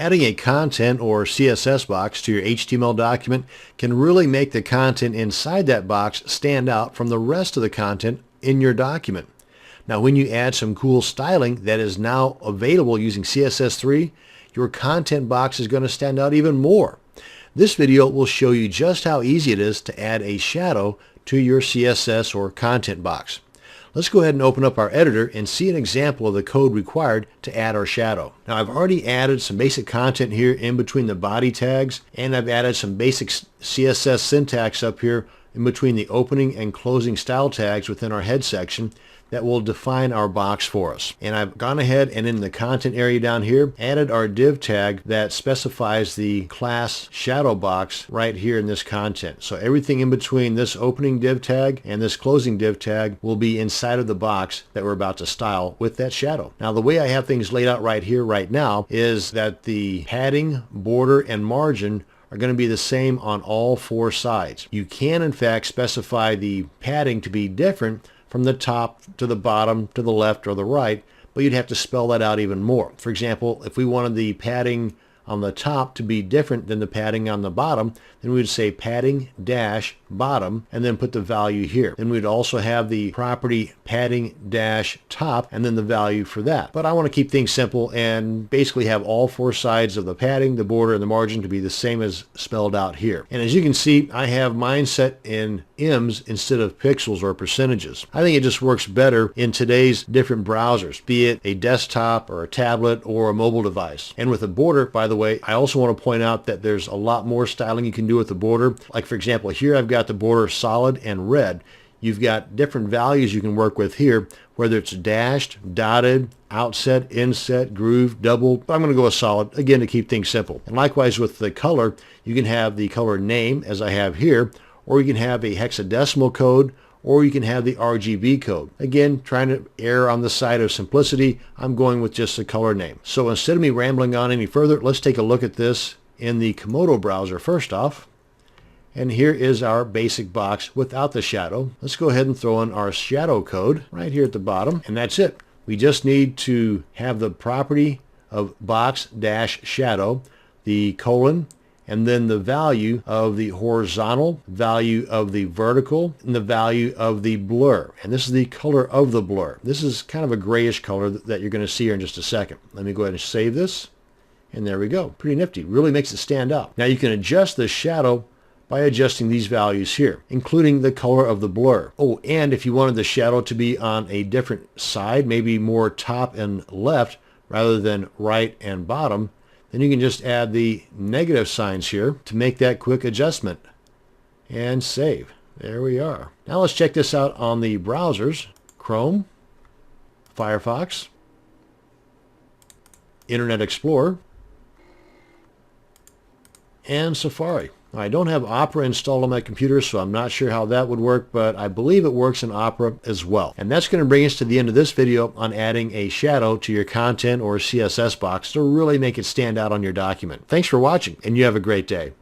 Adding a content or CSS box to your HTML document can really make the content inside that box stand out from the rest of the content in your document. Now, when you add some cool styling that is now available using CSS3, your content box is going to stand out even more. This video will show you just how easy it is to add a shadow to your CSS or content box. Let's go ahead and open up our editor and see an example of the code required to add our shadow. Now, I've already added some basic content here in between the body tags, and I've added some basic CSS syntax up here in between the opening and closing style tags within our head section that will define our box for us. And I've gone ahead and in the content area down here added our div tag that specifies the class shadow box right here in this content. So everything in between this opening div tag and this closing div tag will be inside of the box that we're about to style with that shadow. Now, the way I have things laid out right here right now is that the padding, border, and margin are going to be the same on all four sides. You can in fact specify the padding to be different from the top to the bottom to the left or the right, but you'd have to spell that out even more. For example, if we wanted the padding on the top to be different than the padding on the bottom, then we would say padding dash bottom and then put the value here. Then we'd also have the property padding dash top and then the value for that. But I want to keep things simple and basically have all four sides of the padding, the border, and the margin to be the same as spelled out here. And as you can see, I have mine set in ems instead of pixels or percentages. I think it just works better in today's different browsers, be it a desktop or a tablet or a mobile device. And with a border, by the way, I also want to point out that there's a lot more styling you can do with the border. Like for example, here I've got the border solid and red. You've got different values you can work with here, whether it's dashed, dotted, outset, inset, groove, double. But I'm going to go with solid, again, to keep things simple. And likewise with the color, you can have the color name as I have here, or you can have a hexadecimal code, or you can have the RGB code. Again, trying to err on the side of simplicity, I'm going with just the color name. So instead of me rambling on any further, let's take a look at this in the Komodo browser first off. And here is our basic box without the shadow. Let's go ahead and throw in our shadow code right here at the bottom, and that's it. We just need to have the property of box dash shadow, the colon, and then the value of the horizontal, value of the vertical, and the value of the blur. And this is the color of the blur. This is kind of a grayish color that you're going to see here in just a second. Let me go ahead and save this. And there we go. Pretty nifty. Really makes it stand out. Now you can adjust the shadow by adjusting these values here, including the color of the blur. Oh, and if you wanted the shadow to be on a different side, maybe more top and left rather than right and bottom, then you can just add the negative signs here to make that quick adjustment and save. There we are. Now let's check this out on the browsers. Chrome, Firefox, Internet Explorer, and Safari. I don't have Opera installed on my computer, so I'm not sure how that would work, but I believe it works in Opera as well. And that's going to bring us to the end of this video on adding a shadow to your content or CSS box to really make it stand out on your document. Thanks for watching, and you have a great day.